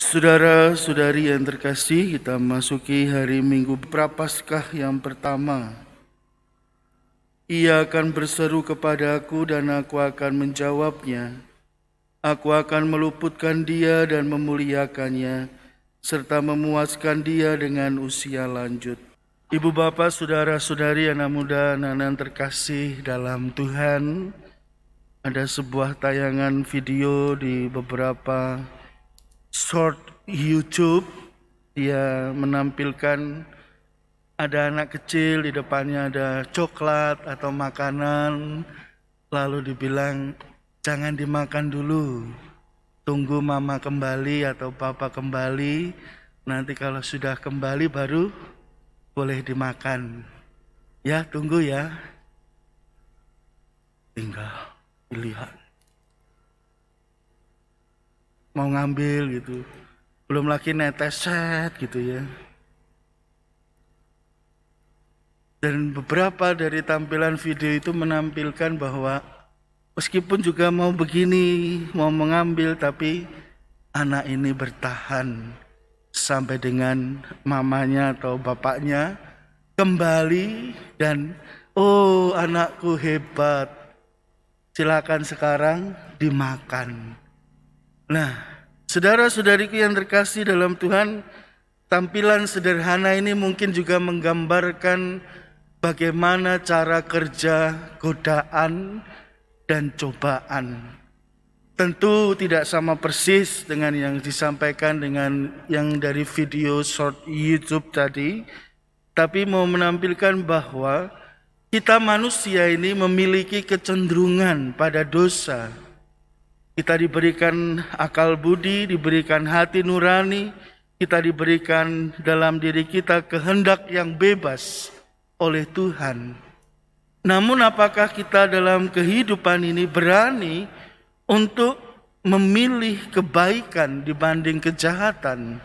Saudara-saudari yang terkasih, kita masuki hari Minggu Prapaskah yang pertama. Ia akan berseru kepadaku dan aku akan menjawabnya. Aku akan meluputkan dia dan memuliakannya, serta memuaskan dia dengan usia lanjut. Ibu bapak, saudara-saudari, anak muda, anak-anak terkasih dalam Tuhan, ada sebuah tayangan video di beberapa short YouTube. Dia menampilkan ada anak kecil, di depannya ada coklat atau makanan, lalu dibilang jangan dimakan dulu, tunggu mama kembali atau papa kembali, nanti kalau sudah kembali baru boleh dimakan. Ya, tunggu ya. Tinggal dilihat. Mau ngambil gitu, belum lagi neteset gitu ya. Dan beberapa dari tampilan video itu menampilkan bahwa meskipun juga mau begini, mau mengambil, tapi anak ini bertahan sampai dengan mamanya atau bapaknya kembali dan oh, anakku hebat, silakan sekarang dimakan. Nah, saudara-saudariku yang terkasih dalam Tuhan, tampilan sederhana ini mungkin juga menggambarkan bagaimana cara kerja godaan dan cobaan. Tentu tidak sama persis dengan yang disampaikan dengan yang dari video short YouTube tadi, tapi mau menampilkan bahwa kita manusia ini memiliki kecenderungan pada dosa. Kita diberikan akal budi, diberikan hati nurani, kita diberikan dalam diri kita kehendak yang bebas oleh Tuhan. Namun apakah kita dalam kehidupan ini berani untuk memilih kebaikan dibanding kejahatan?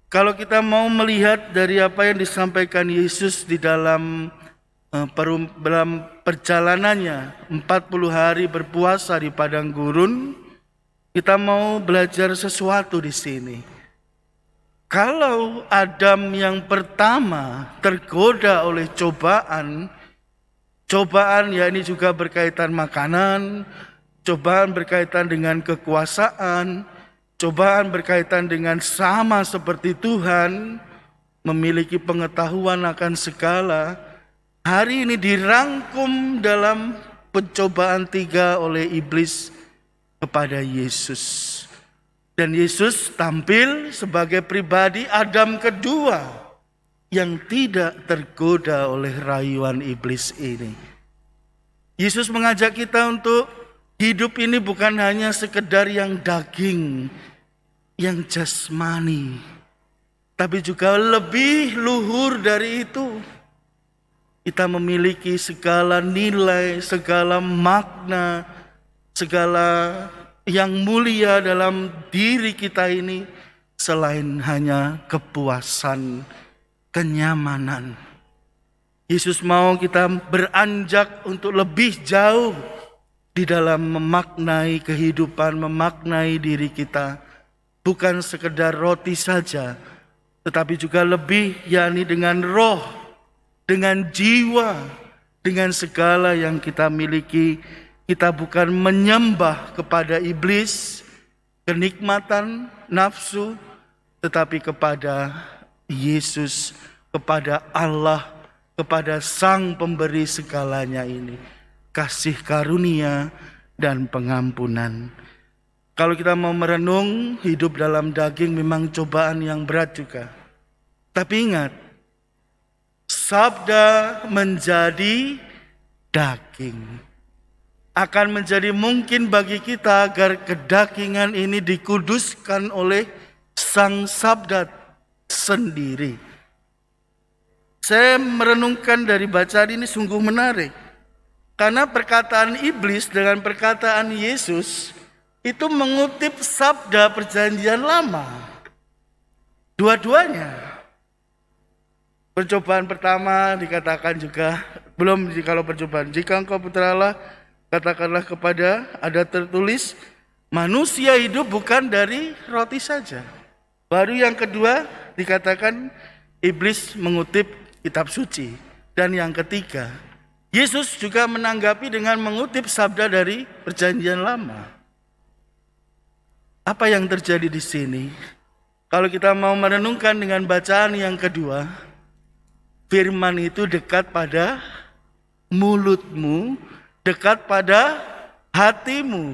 Kalau kita mau melihat dari apa yang disampaikan Yesus di dalam perjalanannya 40 hari berpuasa di padang gurun, kita mau belajar sesuatu di sini. Kalau Adam yang pertama tergoda oleh cobaan ya ini juga berkaitan makanan, cobaan berkaitan dengan kekuasaan, cobaan berkaitan dengan sama seperti Tuhan, memiliki pengetahuan akan segala. Hari ini dirangkum dalam pencobaan 3 oleh iblis kepada Yesus. Dan Yesus tampil sebagai pribadi Adam kedua yang tidak tergoda oleh rayuan iblis ini. Yesus mengajak kita untuk hidup ini bukan hanya sekedar yang daging, yang jasmani, tapi juga lebih luhur dari itu. Kita memiliki segala nilai, segala makna, segala yang mulia dalam diri kita ini selain hanya kepuasan, kenyamanan. Yesus mau kita beranjak untuk lebih jauh di dalam memaknai kehidupan, memaknai diri kita. Bukan sekedar roti saja, tetapi juga lebih, yakni dengan roh, dengan jiwa, dengan segala yang kita miliki. Kita bukan menyembah kepada iblis, kenikmatan, nafsu, tetapi kepada Yesus, kepada Allah, kepada Sang Pemberi segalanya ini. Kasih karunia dan pengampunan. Kalau kita mau merenung, hidup dalam daging memang cobaan yang berat juga. Tapi ingat, sabda menjadi daging. Akan menjadi mungkin bagi kita agar kedagingan ini dikuduskan oleh Sang Sabda sendiri. Saya merenungkan dari bacaan ini sungguh menarik. Karena perkataan iblis dengan perkataan Yesus itu mengutip sabda perjanjian lama. Dua-duanya. Percobaan pertama dikatakan juga, belum kalau percobaan, jika engkau putra Allah, katakanlah kepada, ada tertulis, Manusia hidup bukan dari roti saja. Baru yang kedua dikatakan iblis mengutip kitab suci. Dan yang ketiga, Yesus juga menanggapi dengan mengutip sabda dari Perjanjian Lama. Apa yang terjadi di sini? Kalau kita mau merenungkan dengan bacaan yang kedua, firman itu dekat pada mulutmu, dekat pada hatimu.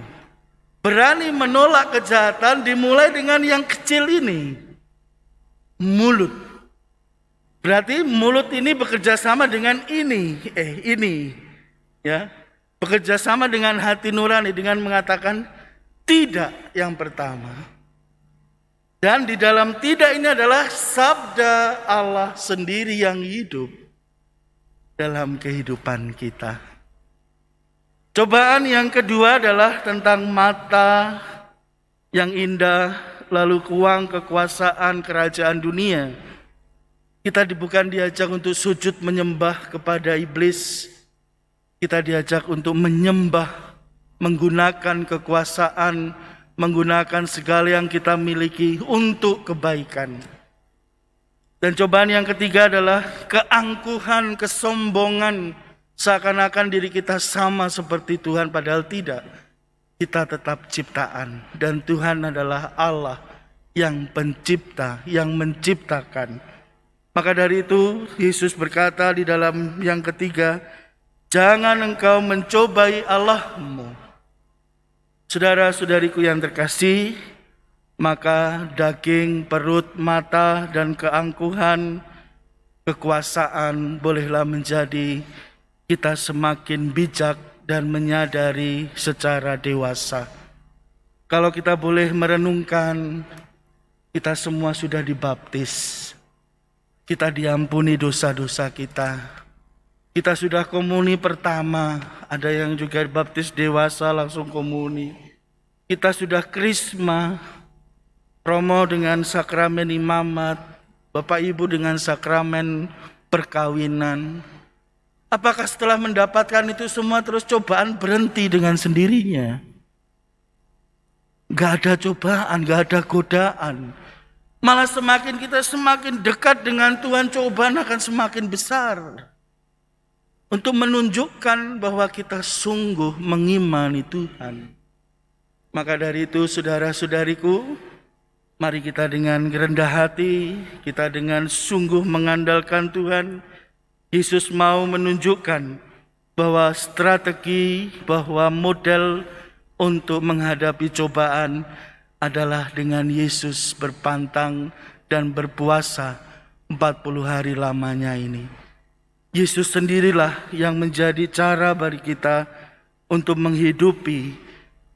Berani menolak kejahatan dimulai dengan yang kecil ini, mulut. Berarti mulut ini bekerja sama dengan ini, ya, bekerja sama dengan hati nurani dengan mengatakan tidak yang pertama. Dan di dalam tidak ini adalah sabda Allah sendiri yang hidup dalam kehidupan kita. Cobaan yang kedua adalah tentang mata yang indah, lalu uang, kekuasaan, kerajaan dunia. Kita bukan diajak untuk sujud menyembah kepada iblis. Kita diajak untuk menyembah, menggunakan kekuasaan, menggunakan segala yang kita miliki untuk kebaikan. Dan cobaan yang ketiga adalah keangkuhan, kesombongan, seakan-akan diri kita sama seperti Tuhan, padahal tidak. Kita tetap ciptaan dan Tuhan adalah Allah yang pencipta, yang menciptakan. Maka dari itu Yesus berkata di dalam yang ketiga, jangan engkau mencobai Allahmu. Saudara-saudariku yang terkasih, maka daging, perut, mata, dan keangkuhan, kekuasaan bolehlah menjadi kita semakin bijak dan menyadari secara dewasa. Kalau kita boleh merenungkan, kita semua sudah dibaptis. Kita diampuni dosa-dosa kita. Kita sudah komuni pertama, ada yang juga baptis dewasa langsung komuni. Kita sudah krisma, Romo dengan sakramen imamat, Bapak Ibu dengan sakramen perkawinan. Apakah setelah mendapatkan itu semua terus cobaan berhenti dengan sendirinya? Gak ada cobaan, gak ada godaan. Malah semakin kita semakin dekat dengan Tuhan, cobaan akan semakin besar. Untuk menunjukkan bahwa kita sungguh mengimani Tuhan. Maka dari itu saudara-saudariku, mari kita dengan rendah hati, kita dengan sungguh mengandalkan Tuhan. Yesus mau menunjukkan bahwa strategi, bahwa model untuk menghadapi cobaan adalah dengan Yesus berpantang dan berpuasa 40 hari lamanya ini. Yesus sendirilah yang menjadi cara bagi kita untuk menghidupi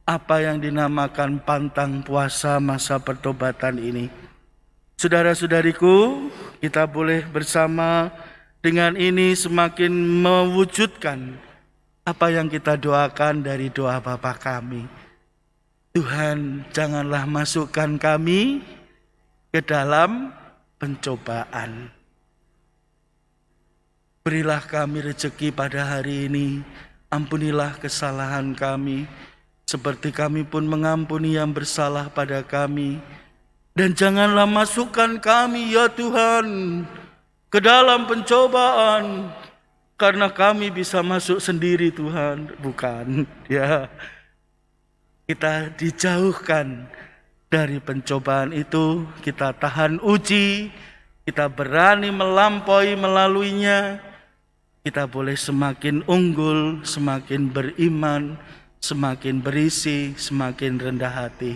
apa yang dinamakan pantang puasa masa pertobatan ini. Saudara-saudariku, kita boleh bersama dengan ini semakin mewujudkan apa yang kita doakan dari doa Bapa kami. Tuhan, janganlah masukkan kami ke dalam pencobaan. Berilah kami rezeki pada hari ini. Ampunilah kesalahan kami, seperti kami pun mengampuni yang bersalah pada kami. Dan janganlah masukkan kami, ya Tuhan, ke dalam pencobaan, karena kami bisa masuk sendiri, Tuhan. Bukan, ya. Kita dijauhkan dari pencobaan itu, kita tahan uji, kita berani melampaui melaluinya, kita boleh semakin unggul, semakin beriman, semakin berisi, semakin rendah hati.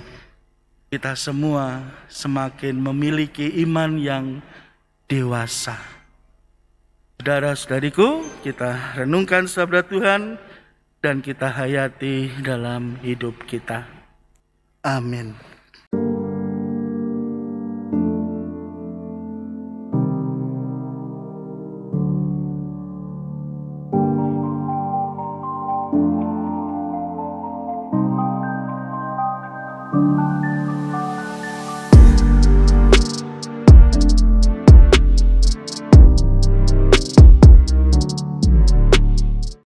Kita semua semakin memiliki iman yang dewasa. Saudara-saudariku, kita renungkan sabda Tuhan dan kita hayati dalam hidup kita. Amin.